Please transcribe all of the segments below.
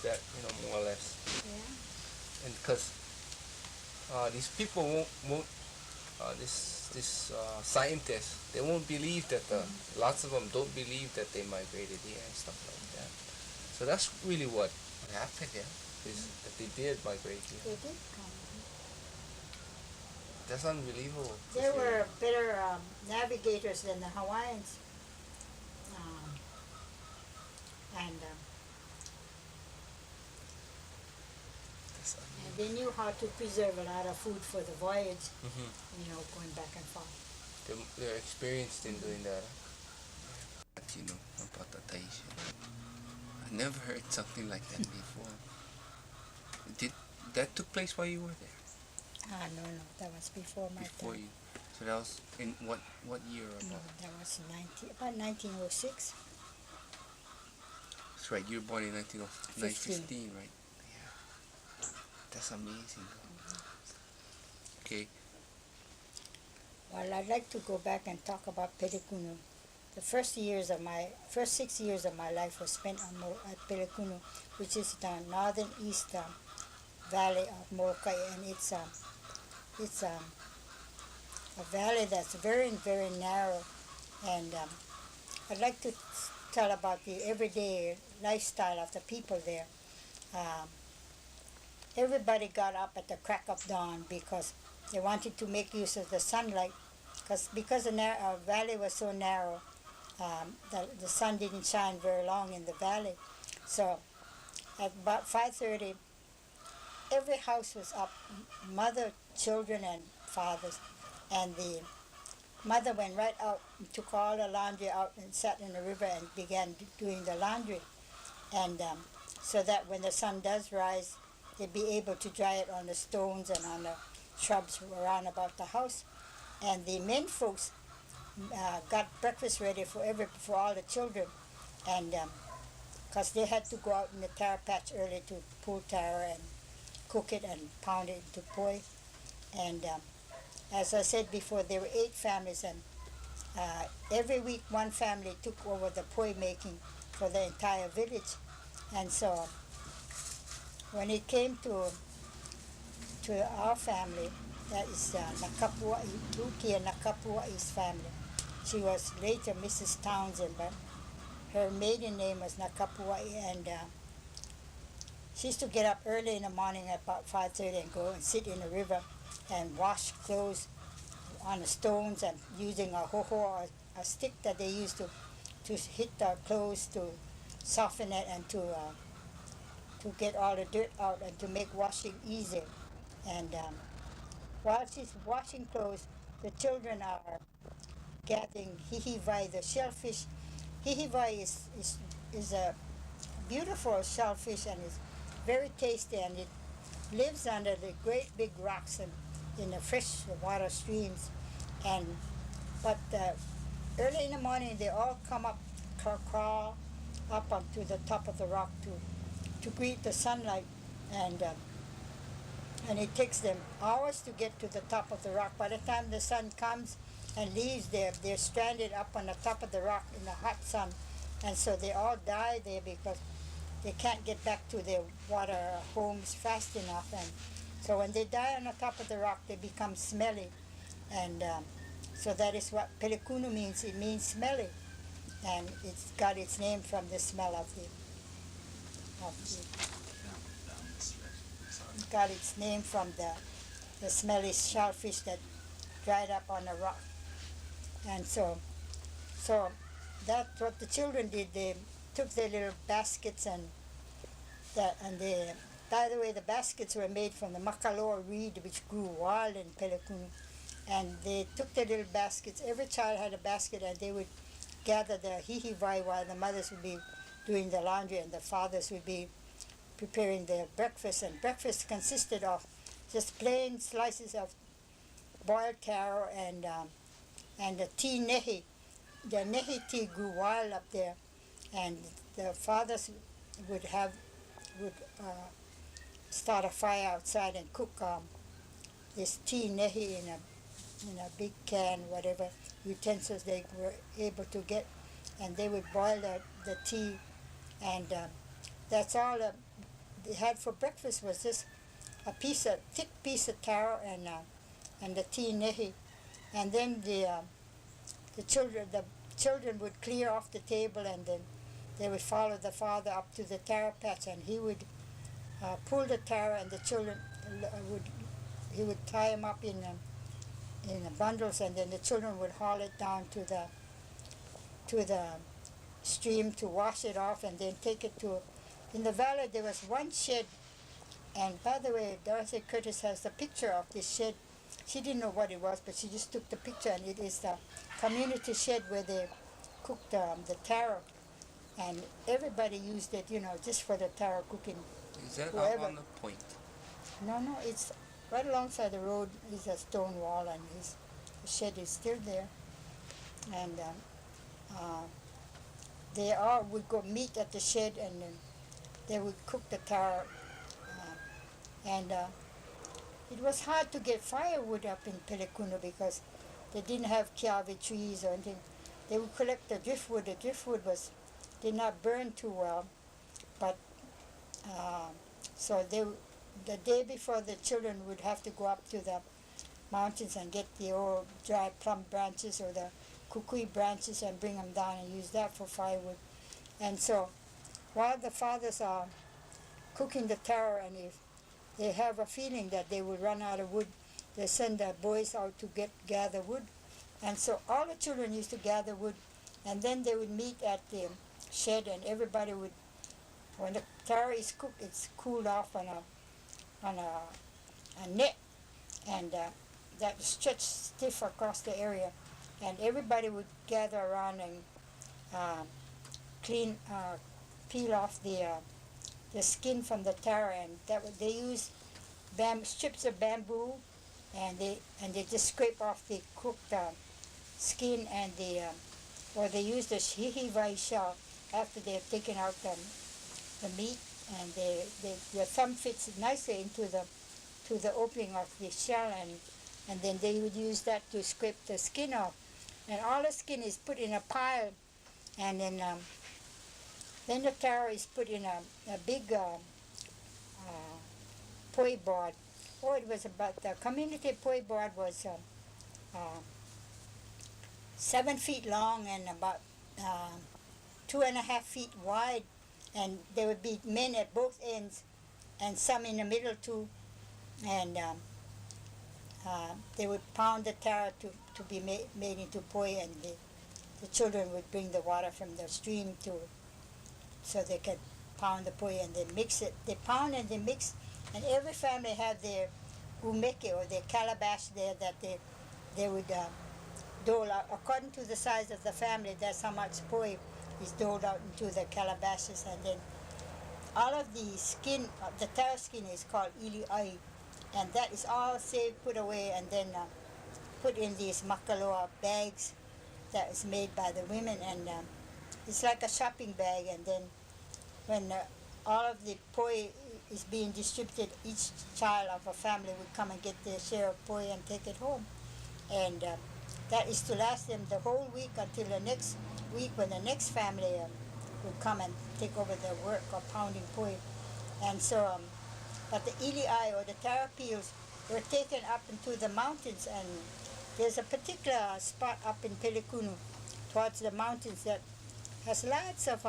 that, more or less. Yeah. And because these people won't this scientists, they won't believe that lots of them don't believe that they migrated here and stuff like that. So that's really what happened here, is that they did migrate here. They did come. That's unbelievable. They were better navigators than the Hawaiians. Um, and And they knew how to preserve a lot of food for the voyage, going back and forth. They're experienced in doing that. About the Tahitian. I never heard something like that before. Did that took place while you were there? No, that was before my Before time. you. So that was in what year about? No, that was about 1906. That's right. You were born in 1915, right? Yeah. That's amazing. Okay. Well, I'd like to go back and talk about Pelekunu. The first 6 years of my life was spent at Pelekunu, which is the northern east valley of Molokai, and it's a valley that's very, very narrow. And I'd like to tell about the everyday lifestyle of the people there. Everybody got up at the crack of dawn because they wanted to make use of the sunlight, because the valley was so narrow. The sun didn't shine very long in the valley. So at about 5:30, every house was up, mother, children, and fathers. And the mother went right out and took all the laundry out and sat in the river and began doing the laundry. And so that when the sun does rise, they'd be able to dry it on the stones and on the shrubs around about the house. And the men folks got breakfast ready for all the children, and because they had to go out in the taro patch early to pull taro and cook it and pound it into poi. And as I said before, there were 8 families, and every week one family took over the poi making for the entire village. And so when it came to our family, that is Nakapua'i, Lukia Nakapua'i's family. She was later Mrs. Townsend, but her maiden name was Nakapua'i, and she used to get up early in the morning at about 5:30 and go and sit in the river and wash clothes on the stones, and using a hoho, or a stick that they used to hit the clothes to soften it and to get all the dirt out and to make washing easier. And while she's washing clothes, the children are gathering hihivai, the shellfish. Hihivai is a beautiful shellfish, and is very tasty, and it lives under the great big rocks and in the fresh water streams. But early in the morning, they all come up, crawl up onto the top of the rock to greet the sunlight, and it takes them hours to get to the top of the rock. By the time the sun comes and leaves, they're stranded up on the top of the rock in the hot sun, and so they all die there because they can't get back to their water homes fast enough. And so when they die on the top of the rock, they become smelly, and so that is what Pelekunu means. It means smelly, and it's got its name from the smell of the it got its name from the smelly shellfish that dried up on the rock. And so that's what the children did. They took their little baskets, and they, by the way, the baskets were made from the makaloa reed, which grew wild in Pelekunu. And they took their little baskets. Every child had a basket, and they would gather the hihivai while the mothers would be doing the laundry and the fathers would be preparing their breakfast. And breakfast consisted of just plain slices of boiled taro and the tea nehi. The nehi tea grew wild up there, and the fathers would start a fire outside and cook this tea nehi in a big can, whatever utensils they were able to get, and they would boil the tea, and that's all they had for breakfast was just a thick piece of taro and the tea nehi. And then the children would clear off the table, and then they would follow the father up to the taro patch, and he would pull the taro, and the children he would tie them up in bundles, and then the children would haul it down to the stream to wash it off, and then take it to. In the valley there was one shed, and by the way, Dorothy Curtis has the picture of this shed. She didn't know what it was, but she just took the picture, and it is the community shed where they cooked the taro, and everybody used it, just for the taro cooking. Is that Whoever. up on the point? No, it's right alongside the road is a stone wall, and the shed is still there. And they all would go meet at the shed, and then they would cook the taro. And it was hard to get firewood up in Pelekunu because they didn't have kiawe trees or anything. They would collect the driftwood. The driftwood did not burn too well, but so the day before, the children would have to go up to the mountains and get the old dry plum branches or the kukui branches and bring them down and use that for firewood. And so while the fathers are cooking the taro, and if they have a feeling that they will run out of wood, they send the boys out to gather wood. And so all the children used to gather wood, and then they would meet at the shed, and everybody would, when the taro is cooked, it's cooled off on a net, and that stretched stiff across the area, and everybody would gather around and peel off the skin from the taro, and they use strips of bamboo, and they just scrape off the cooked skin, and or they use the hihivai shell after they have taken out the meat, and their thumb fits nicely into the opening of the shell, and then they would use that to scrape the skin off, and all the skin is put in a pile, and then the taro is put in a big poi board. Oh, it was about, the community poi board was 7 feet long and about 2.5 feet wide, and there would be men at both ends and some in the middle too, and they would pound the taro to be made into poi, and the children would bring the water from the stream so they could pound the poi, and they mix it. They pound and they mix, and every family had their umeke or their calabash there that they would dole out according to the size of the family. That's how much poi is doled out into the calabashes, and then all of the skin, the taro skin is called ili ai, and that is all saved, put away, and then put in these makaloa bags that is made by the women, and it's like a shopping bag, and then when all of the poi is being distributed, each child of a family would come and get their share of poi and take it home, and that is to last them the whole week until the next week when the next family would come and take over the work of pounding poi. And so, but the ili ai or the taro peels were taken up into the mountains, and there's a particular spot up in Pelekunu towards the mountains that has lots of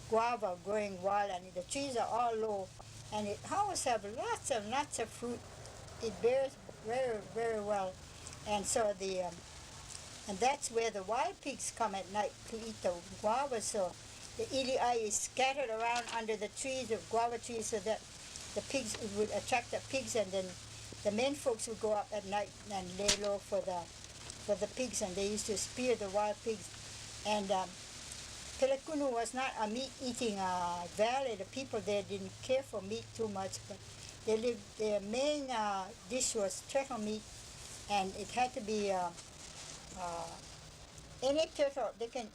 guava growing wild, and the trees are all low, and it always have lots of fruit. It bears very, very well, and so and that's where the wild pigs come at night to eat the guava. So the ili ai is scattered around under the trees, the guava trees, so that the pigs, it would attract the pigs, and then the men folks would go up at night and lay low for the pigs, and they used to spear the wild pigs. And Pelekunu was not a meat-eating valley. The people there didn't care for meat too much, but their main dish was turtle meat, and it had to be any turtle. They can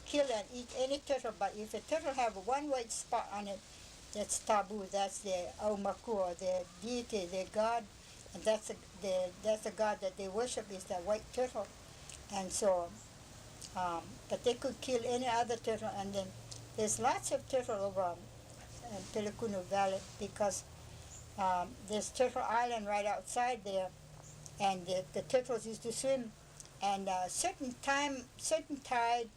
kill and eat any turtle, but if a turtle have one white spot on it, that's taboo. That's their aumaku, or their deity, their god, and that's the god that they worship, is the white turtle. And so, but they could kill any other turtle, and then there's lots of turtle over Pelekunu Valley because there's Turtle Island right outside there, and the turtles used to swim, and certain tide,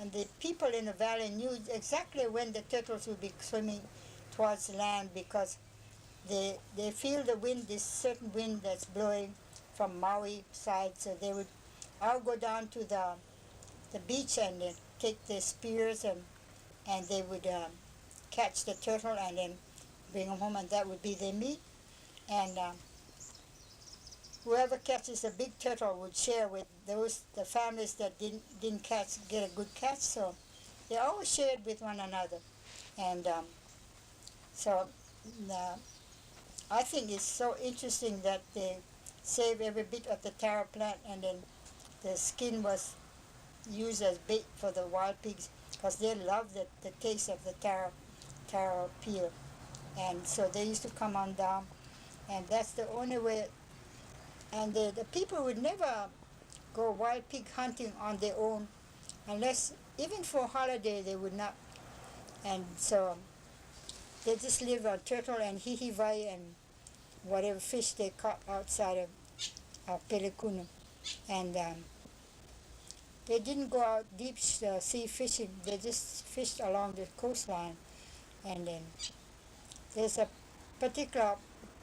and the people in the valley knew exactly when the turtles would be swimming towards land because they feel the wind, this certain wind that's blowing from Maui side, so they would all go down to the beach and take their spears and they would catch the turtle and then bring them home, and that would be their meat. And whoever catches a big turtle would share with the families that didn't get a good catch. So they always shared with one another, and so I think it's so interesting that they save every bit of the taro plant, and then the skin was used as bait for the wild pigs because they love the taste of the taro peel, and so they used to come on down, and that's the only way. And the people would never go wild pig hunting on their own unless, even for holiday, they would not. And so they just live on turtle and hihivai and whatever fish they caught outside of Pelekunu. And they didn't go out deep sea fishing. They just fished along the coastline. And then there's a particular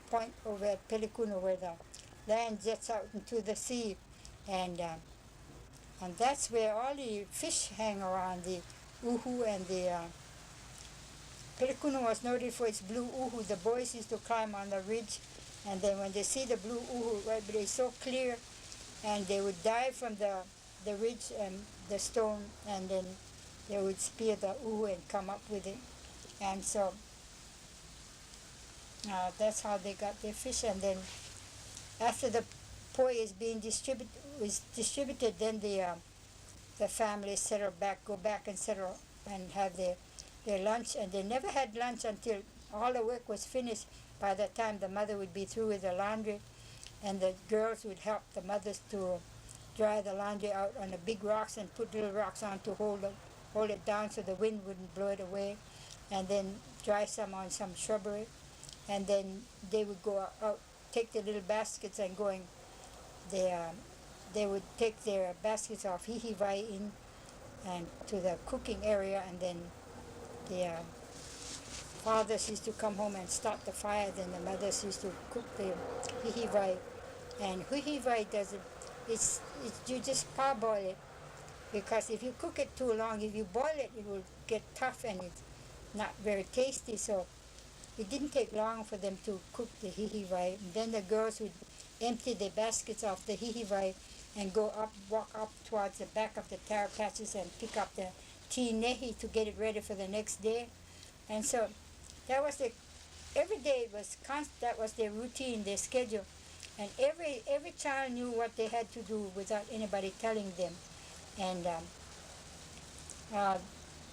point over at Pelekunu where the land jets out into the sea, and that's where all the fish hang around, the uhu and the Pelekunu was noted for its blue uhu. The boys used to climb on the ridge, and then when they see the blue uhu, right, but it's so clear, and they would dive from the ridge and the stone, and then they would spear the uhu and come up with it. And so that's how they got their fish. And then after the poi is being distributed, then the families go back and settle and have their lunch. And they never had lunch until all the work was finished. By the time the mother would be through with the laundry, and the girls would help the mothers to dry the laundry out on the big rocks and put little rocks on to hold it down so the wind wouldn't blow it away, and then dry some on some shrubbery. And then they would go out, take their little baskets and they would take their baskets of hihivai in and to the cooking area, and then the fathers used to come home and start the fire. Then the mothers used to cook the hihivai, and hihivai it's you just parboil it, because if you cook it too long, if you boil it, it will get tough and it's not very tasty. So it didn't take long for them to cook the hihivai. And then the girls would empty their baskets of the hihivai and walk up towards the back of the taro patches and pick up the tea nehi to get it ready for the next day. And so that was every day that was their routine, their schedule. And every child knew what they had to do without anybody telling them. And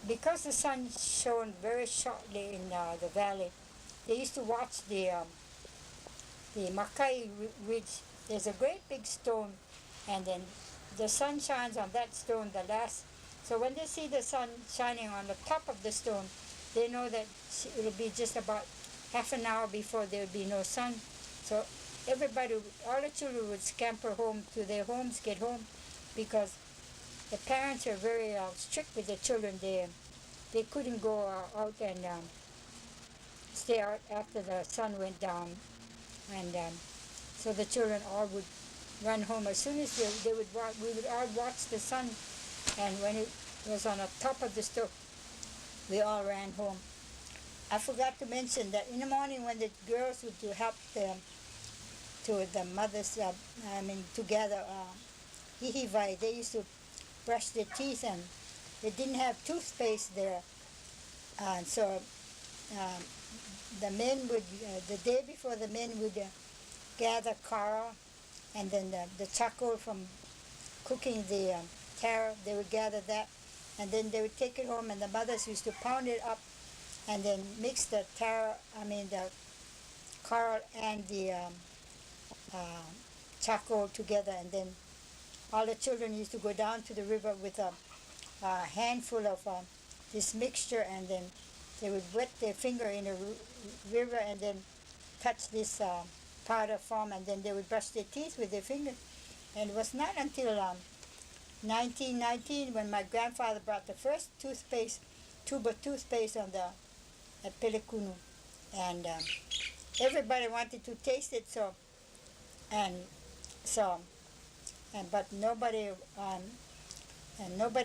because the sun shone very shortly in the valley, they used to watch the Makai Ridge. There's a great big stone, and then the sun shines on that stone so when they see the sun shining on the top of the stone, they know that it'll be just about half an hour before there will be no sun. So all the children would scamper home to their homes, get home, because the parents are very strict with the children. They couldn't go out and stay out after the sun went down, and so the children all would run home as soon as we would all watch the sun, and when it was on the top of the stove, we all ran home. I forgot to mention that in the morning when the girls would help the mothers, to gather hihivai, they used to brush their teeth, and they didn't have toothpaste there, and so the men would, the day before, the men would gather coral, and then the charcoal from cooking the taro, they would gather that, and then they would take it home, and the mothers used to pound it up and then mix the the coral and the charcoal together, and then all the children used to go down to the river with a handful of this mixture, and then they would wet their finger in a river and then touch this powder form, and then they would brush their teeth with their finger. And it was not until 1919 when my grandfather brought the first tube of toothpaste at Pelekunu, and everybody wanted to taste it. But nobody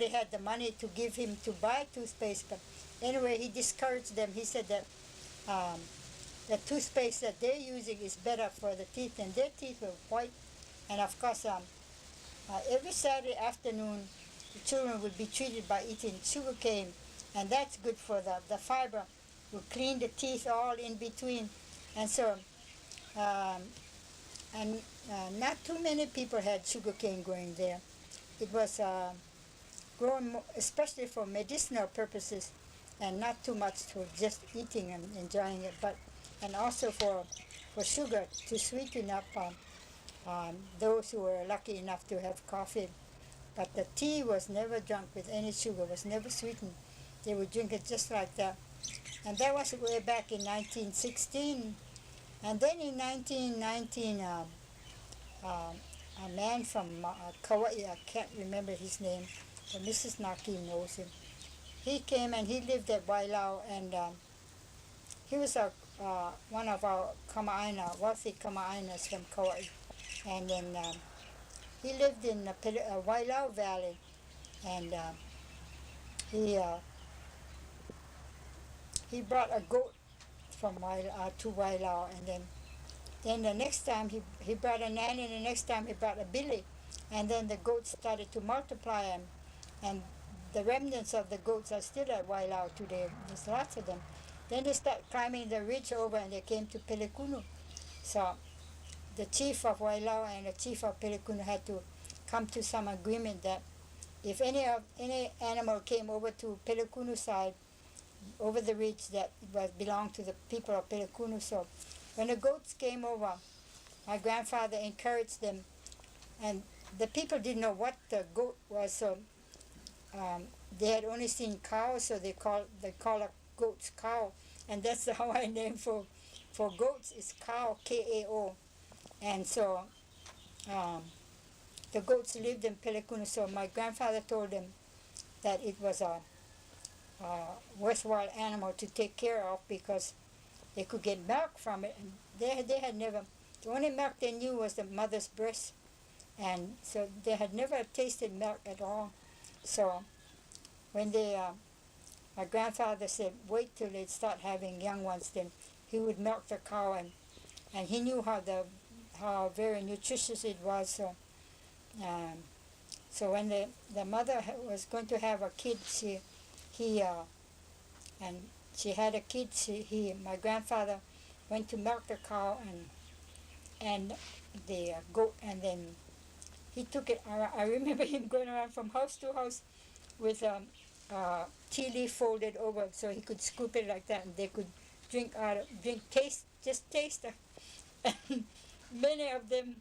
had the money to give him to buy toothpaste. But anyway, he discouraged them. He said that the toothpaste that they're using is better for the teeth, and their teeth were white. And of course, every Saturday afternoon, the children would be treated by eating sugar cane, and that's good for the fiber. Will clean the teeth all in between, and so not too many people had sugar cane growing there. It was grown especially for medicinal purposes, and not too much for just eating and enjoying it, and also for sugar to sweeten up those who were lucky enough to have coffee. But the tea was never drunk with any sugar, was never sweetened. They would drink it just like that. And that was way back in 1916. And then in 1919, a man from Kauai, I can't remember his name, but Mrs. Naki knows him. He came and he lived at Wailau, and he was one of our kamaaina, wealthy kamaa'inas from Kauai. And then he lived in the Wailau Valley, and he brought a goat from to Wailau, and then the next time he brought a nanny, and the next time he brought a billy, and then the goats started to multiply, and the remnants of the goats are still at Wailau today. There's lots of them. Then they start climbing the ridge over, and they came to Pelekunu. So the chief of Wailau and the chief of Pelekunu had to come to some agreement that if any animal came over to Pelekunu side, over the ridge, that it belonged to the people of Pelekunu. So when the goats came over, my grandfather encouraged them, and the people didn't know what the goat was, so they had only seen cows, so they call a goat's cow, and that's the Hawaiian name for goats is cow, K-A-O. And so the goats lived in Pelekunu, so my grandfather told them that it was a worthwhile animal to take care of because they could get milk from it, and they had never, the only milk they knew was the mother's breast, and so they had never tasted milk at all. So when my grandfather said wait till they start having young ones, then he would milk the cow, and he knew how very nutritious it was. So when the mother was going to have a kid, she had a kid. My grandfather went to milk the cow and the goat, and then he took it. I remember him going around from house to house with tea leaf folded over, so he could scoop it like that, and they could taste it. And many of them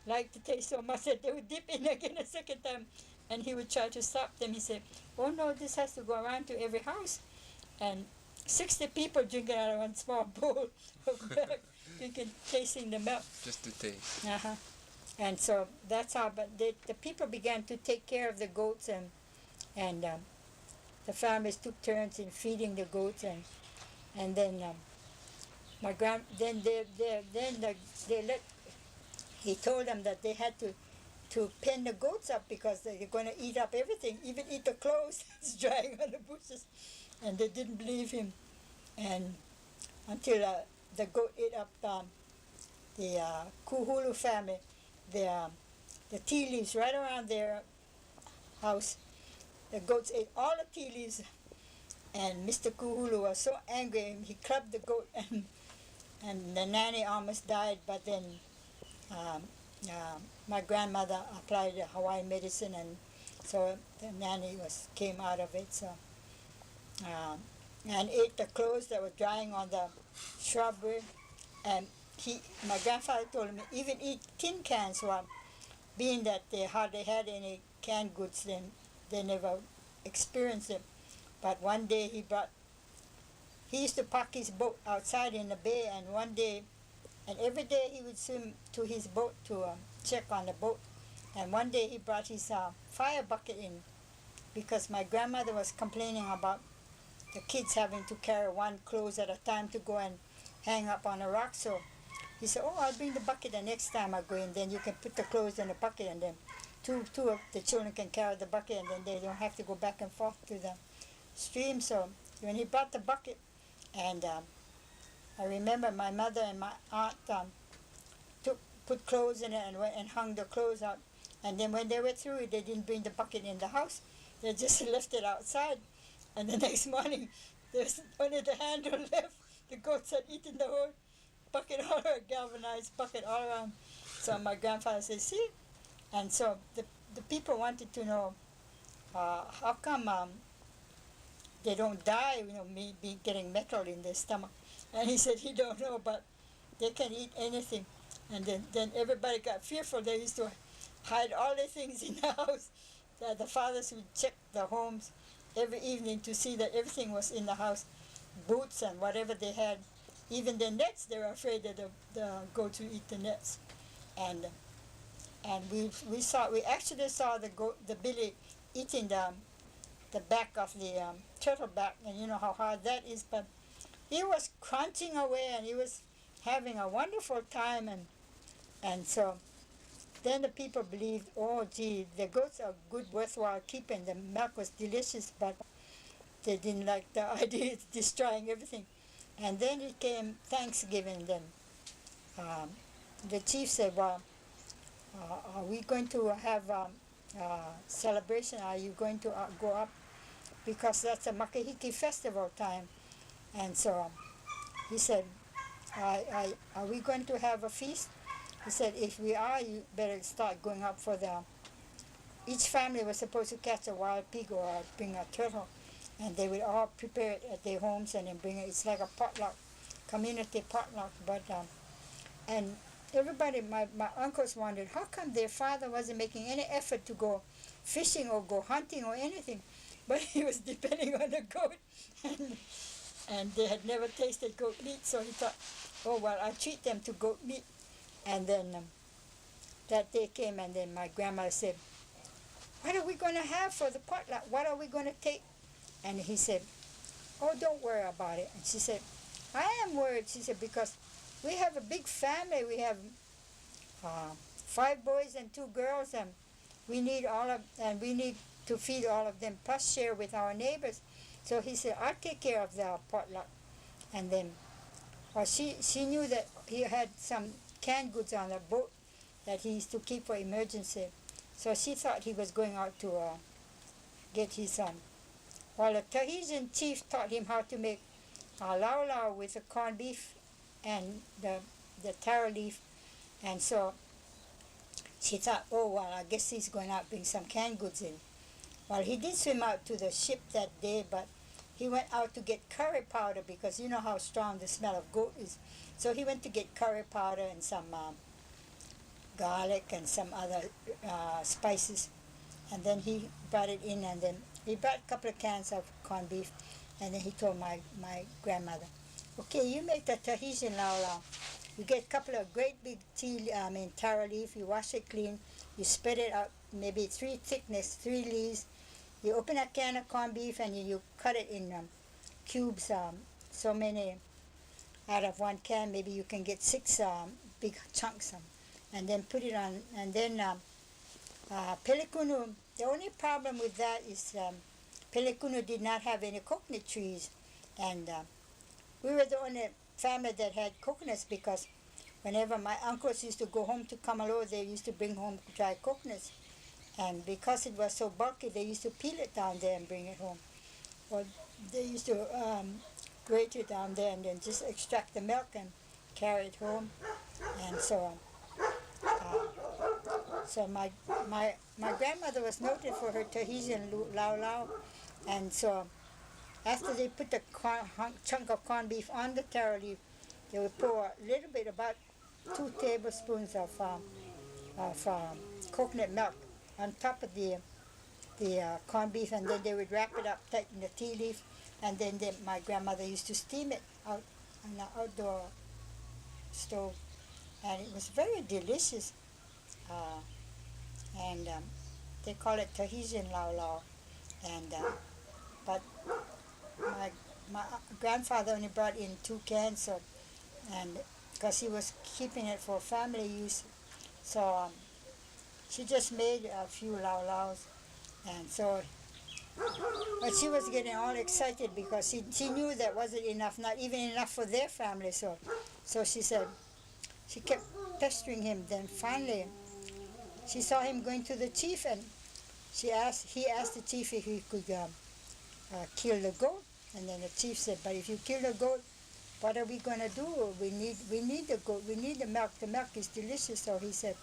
liked the taste so much that they would dip in again a second time, and he would try to stop them. He said, "Oh no, this has to go around to every house," and 60 people drinking out of one small bowl of milk, tasting the milk. Just to taste. And so that's how, but the people began to take care of the goats, and the families took turns in feeding the goats, and then he told them that they had to pen the goats up because they're going to eat up everything, even eat the clothes that's drying on the bushes. And they didn't believe him, and until the goat ate up the Hula family, the tea leaves right around their house. The goats ate all the tea leaves, and Mr. Kuhulu was so angry, he clubbed the goat, and the nanny almost died. But then my grandmother applied the Hawaiian medicine, and so the nanny came out of it. So and ate the clothes that were drying on the shrubbery, and my grandfather told me even eat tin cans. Well, being that they hardly had any canned goods, then they never experienced it. But one day he brought he used to park his boat outside in the bay, and one day, and every day he would swim to his boat to check on the boat. And one day he brought his fire bucket in because my grandmother was complaining about the kids having to carry one clothes at a time to go and hang up on a rock. So he said, oh, I'll bring the bucket the next time I go in, then you can put the clothes in the bucket, and then two of the children can carry the bucket, and then they don't have to go back and forth to the stream. So when he brought the bucket, and I remember my mother and my aunt put clothes in it and went and hung the clothes out. And then when they were through, they didn't bring the bucket in the house. They just left it outside. And the next morning, there's only the handle left. The goats had eaten the whole bucket, all around, galvanized bucket all around. So my grandfather said, see? And so the people wanted to know how come they don't die, me getting metal in their stomach. And he said he don't know, but they can eat anything. And then everybody got fearful. They used to hide all the things in the house. The fathers would check the homes every evening to see that everything was in the house, boots and whatever they had. Even the nets, they were afraid that the goats would eat the nets. And we actually saw the billy eating the back of the turtle back, and you know how hard that is, but he was crunching away and he was having a wonderful time, and so then the people believed, oh gee, the goats are good, worthwhile keeping. The milk was delicious, but they didn't like the idea of destroying everything. And then it came Thanksgiving. Then the chief said, well, are we going to have celebration? Are you going to go up? Because that's a Makahiki festival time. And so he said, are we going to have a feast? He said, if we are, you better start going up for each family was supposed to catch a wild pig or bring a turtle, and they would all prepare it at their homes and then bring it. It's like a potluck, community potluck. But and everybody, my uncles wondered, how come their father wasn't making any effort to go fishing or go hunting or anything? But he was depending on the goat, and they had never tasted goat meat, so he thought, oh, well, I'll treat them to goat meat. And then that day came, and then my grandmother said, what are we going to have for the potluck? What are we going to take? And he said, oh, don't worry about it. And she said, I am worried, she said, because we have a big family. We have 5 boys and 2 girls, and we need to feed all of them, plus share with our neighbors. So he said, I'll take care of the potluck. And then she knew that he had some canned goods on the boat that he used to keep for emergency. So she thought he was going out to get his well, the Tahitian chief taught him how to make lau lau with the corned beef and the taro leaf. And so she thought, oh, well, I guess he's going out to bring some canned goods in. Well, he did swim out to the ship that day, but he went out to get curry powder because you know how strong the smell of goat is. So he went to get curry powder and some garlic and some other spices. And then he brought it in, and then he brought a couple of cans of corned beef. And then he told my grandmother, okay, you make the Tahitian lau lau. You get a couple of great big taro leaf, you wash it clean, you spread it out, maybe 3 leaves. You open a can of corned beef and you cut it in cubes, so many out of 1 can, maybe you can get 6 big chunks, and then put it on. And then Pelekunu, the only problem with that is Pelekunu did not have any coconut trees, and we were the only family that had coconuts, because whenever my uncles used to go home to Kamalo, they used to bring home dry coconuts. And because it was so bulky, they used to peel it down there and bring it home. Or they used to grate it down there and then just extract the milk and carry it home. And so my grandmother was noted for her Tahitian lau lau. And so after they put the chunk of corned beef on the taro leaf, they would pour a little bit, about 2 tablespoons of coconut milk on top of the corned beef, and then they would wrap it up tight in the tea leaf, and then my grandmother used to steam it out on the outdoor stove, and it was very delicious. Uh, and they call it Tahitian lau lau, and but my grandfather only brought in 2 cans, so, and because he was keeping it for family use, so she just made a few lau laus, and so, but she was getting all excited because she knew that wasn't enough, not even enough for their family, so she said, she kept pestering him. Then finally she saw him going to the chief, and he asked the chief if he could kill the goat. And then the chief said, but if you kill the goat, what are we going to do? We need the goat, we need the milk is delicious. So he said,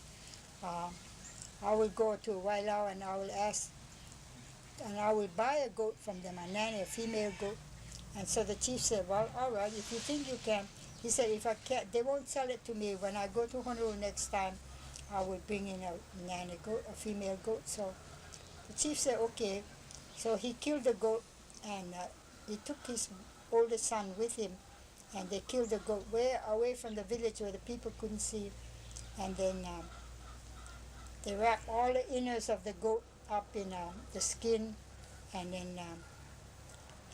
I will go to Wailao and I will ask, and I will buy a goat from them, a nanny, a female goat. And so the chief said, well, all right, if you think you can. He said, if I can't, they won't sell it to me. When I go to Honolulu next time, I will bring in a nanny goat, a female goat. So the chief said, okay. So he killed the goat, and he took his oldest son with him, and they killed the goat way away from the village where the people couldn't see. And then they wrapped all the innards of the goat up in the skin, and then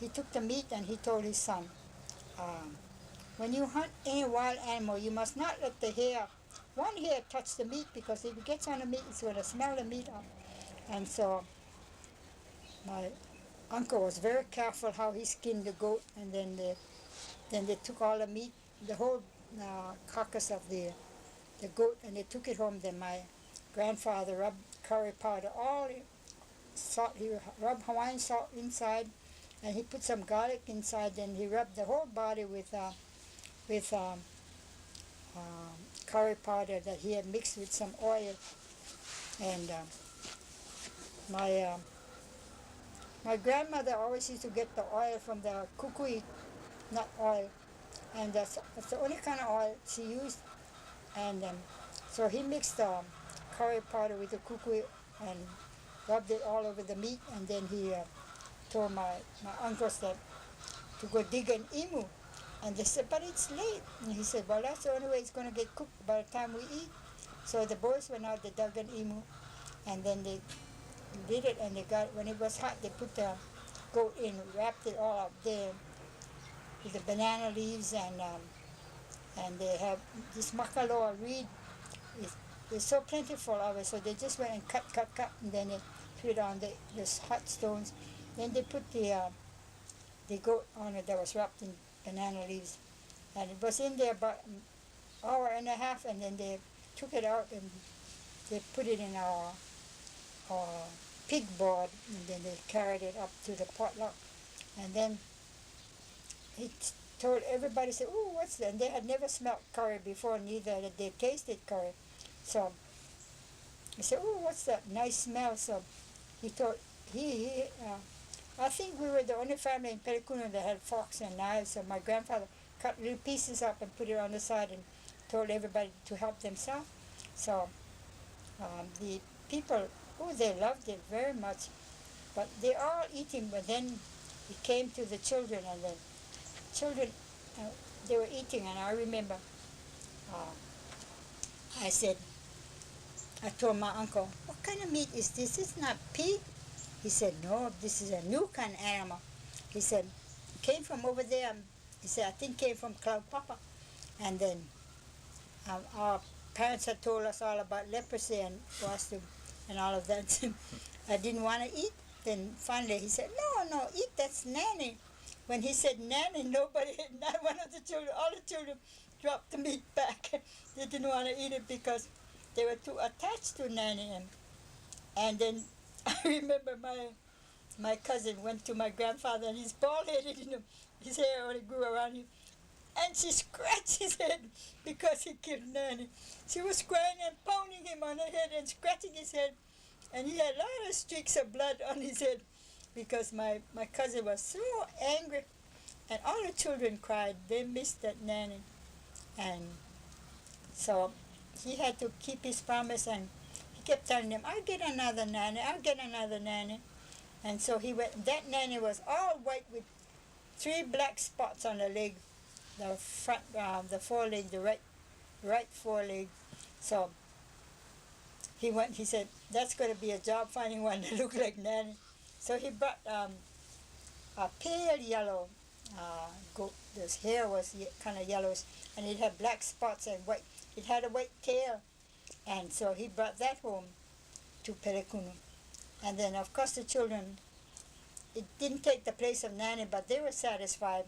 he took the meat and he told his son, when you hunt any wild animal, you must not let one hair touch the meat, because if it gets on the meat, it's going to smell the meat up. And so my uncle was very careful how he skinned the goat, and then they took all the meat, the whole carcass of the goat, and they took it home. Then my grandfather rubbed curry powder, all salt, he rubbed Hawaiian salt inside, and he put some garlic inside. Then he rubbed the whole body with curry powder that he had mixed with some oil. And my grandmother always used to get the oil from the kukui nut oil, and that's the only kind of oil she used. And so he mixed the curry powder with the kukui and rubbed it all over the meat, and then he told my uncles that to go dig an emu. And they said, but it's late. And he said, well, that's the only way it's going to get cooked by the time we eat. So the boys went out, they dug an emu, and then they did it, and when it was hot, they put the goat in, wrapped it all up there with the banana leaves, and they have this makaloa reed. It's so plentiful of it, so they just went and cut, and then they put it on these hot stones. Then they put the goat on it that was wrapped in banana leaves, and it was in there about an hour and a half, and then they took it out and they put it in our pig board, and then they carried it up to the potluck. And then he told everybody, said, oh, what's that? And they had never smelled curry before, neither had they tasted curry. So he said, oh, what's that nice smell? So he thought, I think we were the only family in Pelekunu that had forks and knives, so my grandfather cut little pieces up and put it on the side and told everybody to help themselves. So the people, they loved it very much, but they all eating. But then it came to the children, and the children, they were eating, and I remember I told my uncle, what kind of meat is this? It's not pig. He said, no, this is a new kind of animal. He said, came from over there. He said, I think came from Cloud Papa. And then our parents had told us all about leprosy and and all of that. I didn't want to eat. Then finally he said, no, eat, that's nanny. When he said nanny, not one of the children, all the children dropped the meat back. They didn't want to eat it because they were too attached to nanny. And then I remember my cousin went to my grandfather, and he's bald-headed, his hair only grew around him, and she scratched his head because he killed Nanny. She was crying and pounding him on the head and scratching his head, and he had a lot of streaks of blood on his head because my cousin was so angry, and all the children cried. They missed that Nanny, and so he had to keep his promise, and he kept telling them, I'll get another nanny. And so he went. That nanny was all white with 3 black spots on the leg, the front, the foreleg, the right foreleg. So he said, that's going to be a job finding one that look like Nanny. So he brought a pale yellow goat. His hair was kind of yellowish, and it had black spots and white. It had a white tail, and so he brought that home to Pelekunu. And then, of course, the children, it didn't take the place of Nanny, but they were satisfied,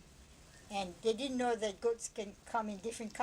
and they didn't know that goats can come in different